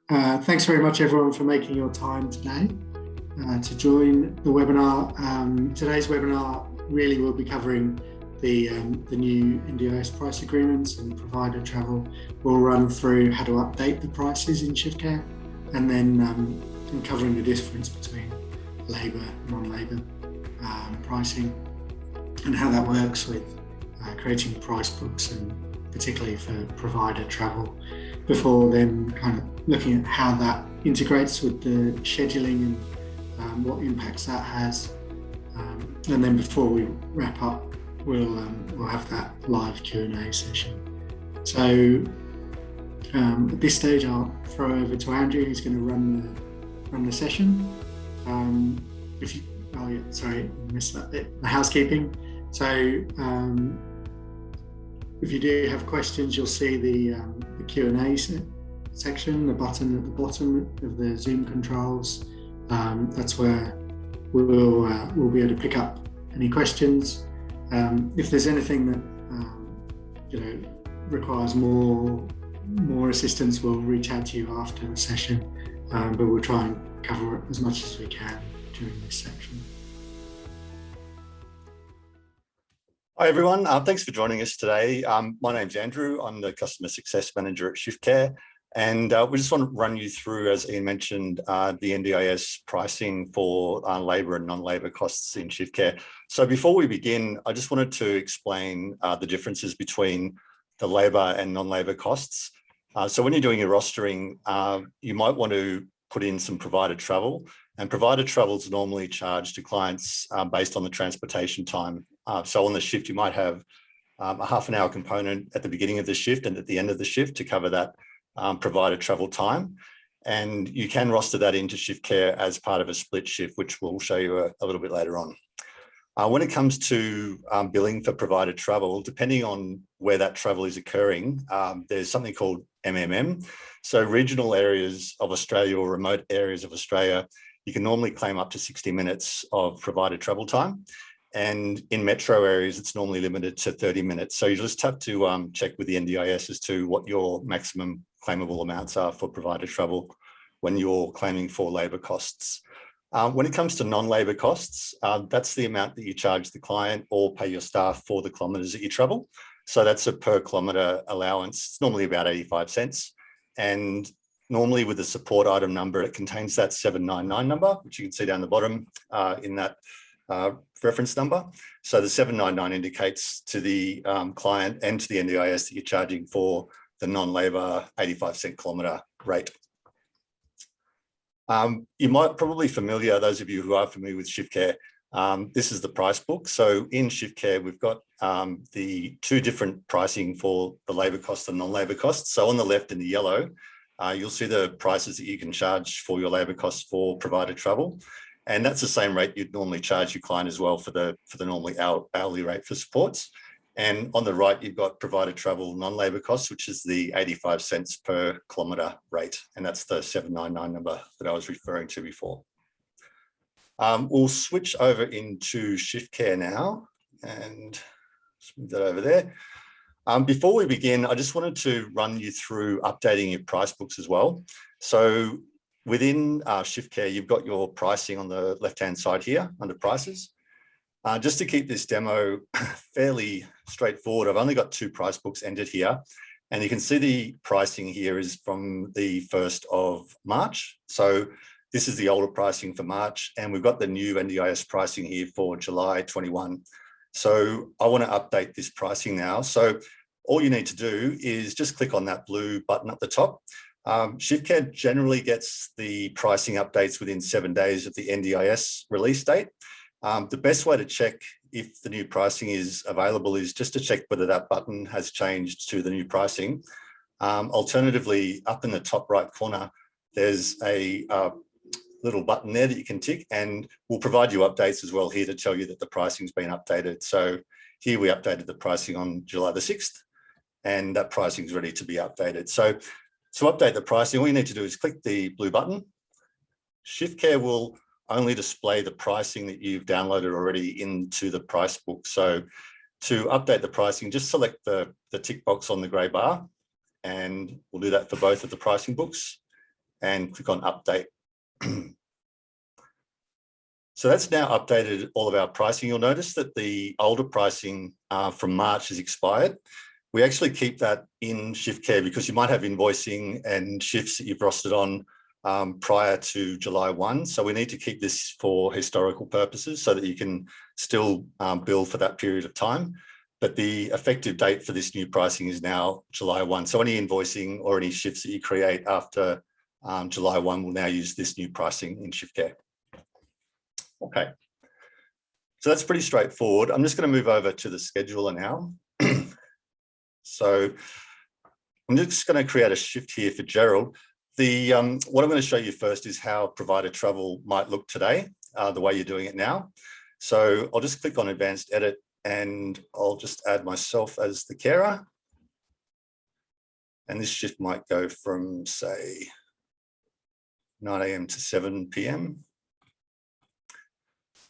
Thanks very much, everyone, for making your time today to join the webinar. Today's webinar really will be covering the new NDIS price agreements and provider travel. We'll run through how to update the prices in ShiftCare, and then covering the difference between labour and non-labour pricing and how that works with creating price books, and particularly for provider travel, before then kind of looking at how that integrates with the scheduling and what impacts that has. And then before we wrap up, we'll have that live Q&A session. So at this stage, I'll throw over to Andrew, who's going to run the session. Sorry, I missed that bit, the housekeeping. So if you do have questions, you'll see the Q&A section, the button at the bottom of the Zoom controls. That's where we'll be able to pick up any questions. If there's anything that requires more assistance, we'll reach out to you after the session, but we'll try and cover as much as we can during this section. Hi everyone, thanks for joining us today. My name's Andrew, I'm the Customer Success Manager at ShiftCare, and we just want to run you through, as Ian mentioned, the NDIS pricing for labour and non-labour costs in ShiftCare. So before we begin, I just wanted to explain the differences between the labour and non-labour costs. So when you're doing your rostering, you might want to put in some provider travel, and provider travel is normally charged to clients based on the transportation time. So on the shift, you might have a half an hour component at the beginning of the shift and at the end of the shift to cover that provider travel time. And you can roster that into ShiftCare as part of a split shift, which we'll show you a little bit later on. When it comes to billing for provider travel, depending on where that travel is occurring, there's something called MMM. So regional areas of Australia or remote areas of Australia, you can normally claim up to 60 minutes of provider travel time. And in metro areas, it's normally limited to 30 minutes. So you just have to check with the NDIS as to what your maximum claimable amounts are for provider travel when you're claiming for labour costs. When it comes to non-labour costs, that's the amount that you charge the client or pay your staff for the kilometres that you travel. So that's a per kilometre allowance. It's normally about 85 cents. And normally with the support item number, it contains that 799 number, which you can see down the bottom in that reference number. So the 799 indicates to the client and to the NDIS that you're charging for the non-labour 85 cent kilometre rate. You might probably familiar, those of you who are familiar with ShiftCare, this is the price book. So in ShiftCare, we've got the two different pricing for the labour costs and non-labour costs. So on the left in the yellow, you'll see the prices that you can charge for your labour costs for provider travel. And that's the same rate you'd normally charge your client as well for the normally hourly rate for supports. And on the right, you've got provider travel non-labour costs, which is the 85 cents per kilometre rate. And that's the 799 number that I was referring to before. We'll switch over into ShiftCare now and just move that over there. Before we begin, I just wanted to run you through updating your price books as well. So within ShiftCare, you've got your pricing on the left-hand side here under prices. Just to keep this demo fairly straightforward, I've only got two price books entered here. And you can see the pricing here is from the 1st of March. So this is the older pricing for March, and we've got the new NDIS pricing here for July 21. So I want to update this pricing now. So all you need to do is just click on that blue button at the top. ShiftCare generally gets the pricing updates within 7 days of the NDIS release date. The best way to check if the new pricing is available is just to check whether that button has changed to the new pricing. Alternatively, up in the top right corner, there's a little button there that you can tick, and we'll provide you updates as well here to tell you that the pricing's been updated. So here we updated the pricing on July the 6th, and that pricing is ready to be updated. So to update the pricing, all you need to do is click the blue button. ShiftCare will only display the pricing that you've downloaded already into the price book. So to update the pricing, just select the tick box on the grey bar, and we'll do that for both of the pricing books. and click on update. So that's now updated all of our pricing. You'll notice that the older pricing from March has expired. We actually keep that in ShiftCare because you might have invoicing and shifts that you've rostered on prior to July 1. So we need to keep this for historical purposes so that you can still bill for that period of time. But the effective date for this new pricing is now July 1. So any invoicing or any shifts that you create after July 1 will now use this new pricing in ShiftCare. Okay, so that's pretty straightforward. I'm just going to move over to the scheduler now. So I'm just going to create a shift here for Gerald. What I'm going to show you first is how provider travel might look today, the way you're doing it now. So I'll just click on advanced edit and I'll just add myself as the carer. And this shift might go from, say, 9 a.m. to 7 p.m.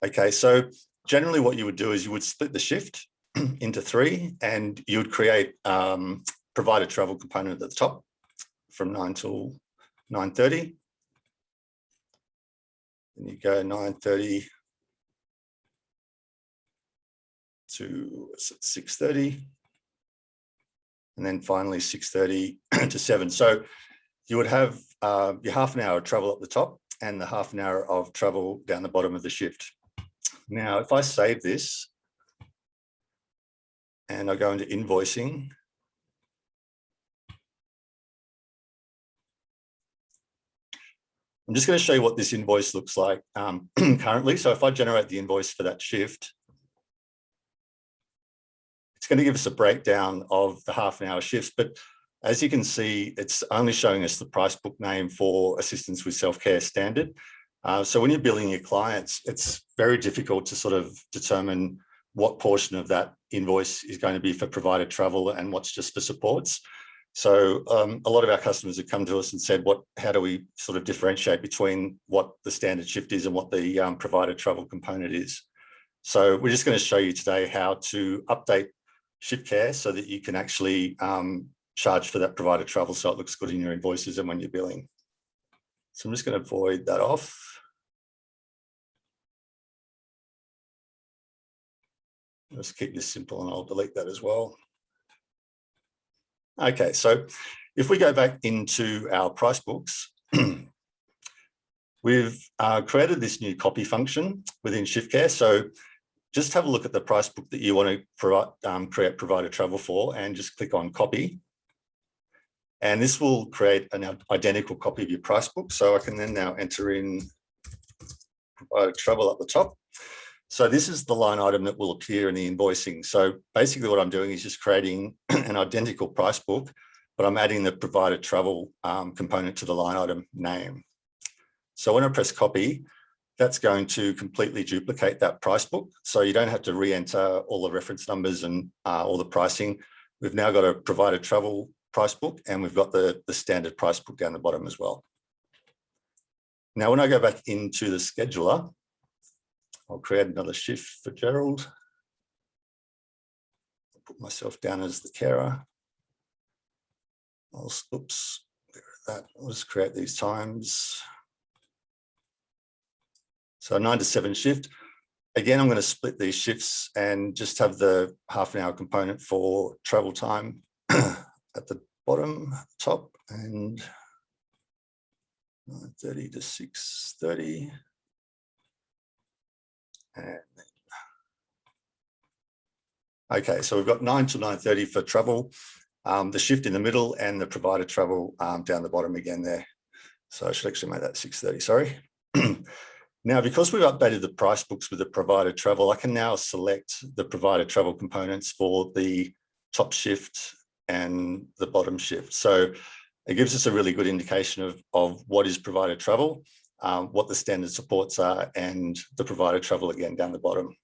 Okay, so generally what you would do is you would split the shift into 3 and you would create provider travel component at the top from 9 till 9:30. Then you go 9:30 to 6:30. And then finally 6:30 to 7. So you would have your half an hour of travel at the top and the half an hour of travel down the bottom of the shift. Now, if I save this and I go into invoicing, I'm just going to show you what this invoice looks like currently. So if I generate the invoice for that shift, it's going to give us a breakdown of the half an hour shifts. But as you can see, it's only showing us the price book name for assistance with self-care standard. So when you're billing your clients, it's very difficult to sort of determine what portion of that invoice is going to be for provider travel and what's just for supports. So a lot of our customers have come to us and said, how do we sort of differentiate between what the standard shift is and what the provider travel component is? So we're just going to show you today how to update ShiftCare so that you can actually charge for that provider travel so it looks good in your invoices and when you're billing. So I'm just going to void that off. Let's keep this simple and I'll delete that as well. Okay, so if we go back into our price books, we've created this new copy function within ShiftCare. So just have a look at the price book that you want to create provider travel for and just click on copy. And this will create an identical copy of your price book. So I can then now enter in provider travel at the top. So this is the line item that will appear in the invoicing. So basically what I'm doing is just creating an identical price book, but I'm adding the provider travel component to the line item name. So when I press copy, that's going to completely duplicate that price book. So you don't have to re-enter all the reference numbers and all the pricing. We've now got a provider travel price book and we've got the standard price book down the bottom as well. Now, when I go back into the scheduler, I'll create another shift for Gerald. I'll put myself down as the carer. I'll just create these times. So 9 to 7 shift. Again, I'm going to split these shifts and just have the half an hour component for travel time at the bottom, top, and 9:30 to 6:30. Okay, so we've got 9 to 9:30 for travel, the shift in the middle and the provider travel down the bottom again there. So I should actually make that 6:30, sorry. Now, because we've updated the price books with the provider travel, I can now select the provider travel components for the top shift and the bottom shift. So it gives us a really good indication of what is provider travel, what the standard supports are, and the provider travel again down the bottom.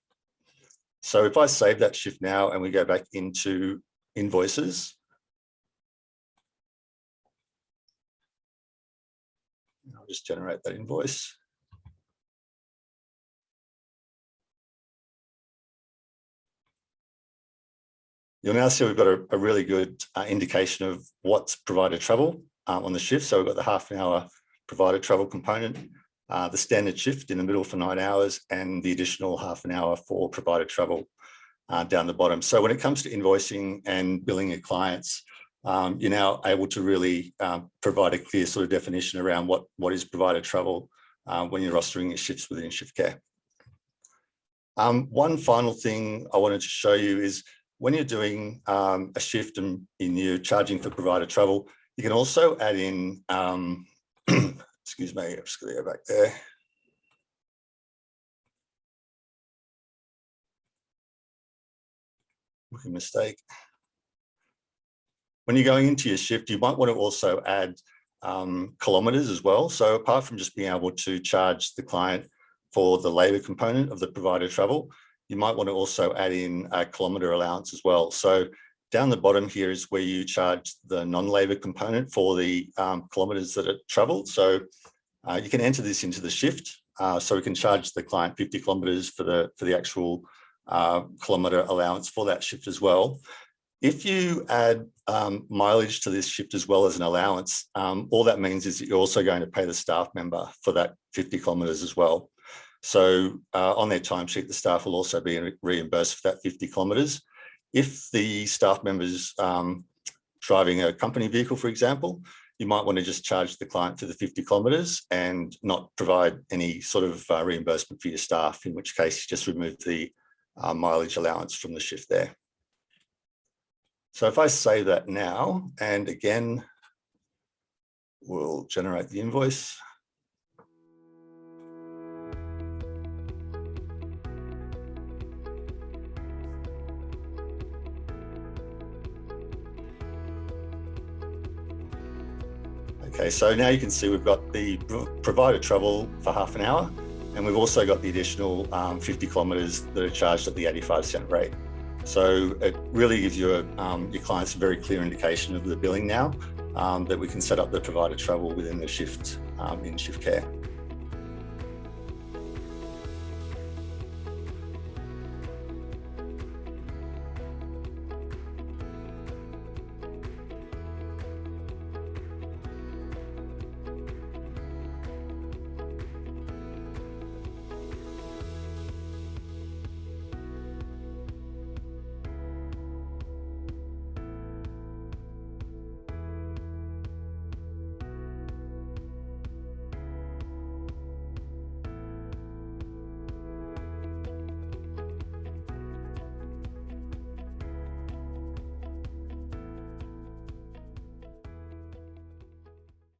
So if I save that shift now and we go back into invoices, I'll just generate that invoice. You'll now see we've got a really good indication of what's provider travel on the shift. So we've got the half an hour provider travel component, the standard shift in the middle for 9 hours, and the additional half an hour for provider travel down the bottom. So when it comes to invoicing and billing your clients, you're now able to really provide a clear sort of definition around what is provider travel when you're rostering your shifts within ShiftCare. One final thing I wanted to show you is when you're doing a shift and you're charging for provider travel, you can also add in, excuse me, I'm just going to go back there. Rookie mistake. When you're going into your shift, you might want to also add kilometres as well. So apart from just being able to charge the client for the labour component of the provider travel, you might want to also add in a kilometre allowance as well. So down the bottom here is where you charge the non-labour component for the kilometres that are travelled. So you can enter this into the shift. So we can charge the client 50 kilometres for the actual kilometre allowance for that shift as well. If you add mileage to this shift as well as an allowance, all that means is that you're also going to pay the staff member for that 50 kilometres as well. So on their timesheet, the staff will also be reimbursed for that 50 kilometres. If the staff member's driving a company vehicle, for example, you might want to just charge the client for the 50 kilometres and not provide any sort of reimbursement for your staff, in which case you just remove the mileage allowance from the shift there. So if I save that now, and again, we'll generate the invoice. Okay, so now you can see we've got the provider travel for half an hour, and we've also got the additional 50 kilometres that are charged at the 85-cent rate. So it really gives you your clients a very clear indication of the billing now, that we can set up the provider travel within the shift in ShiftCare.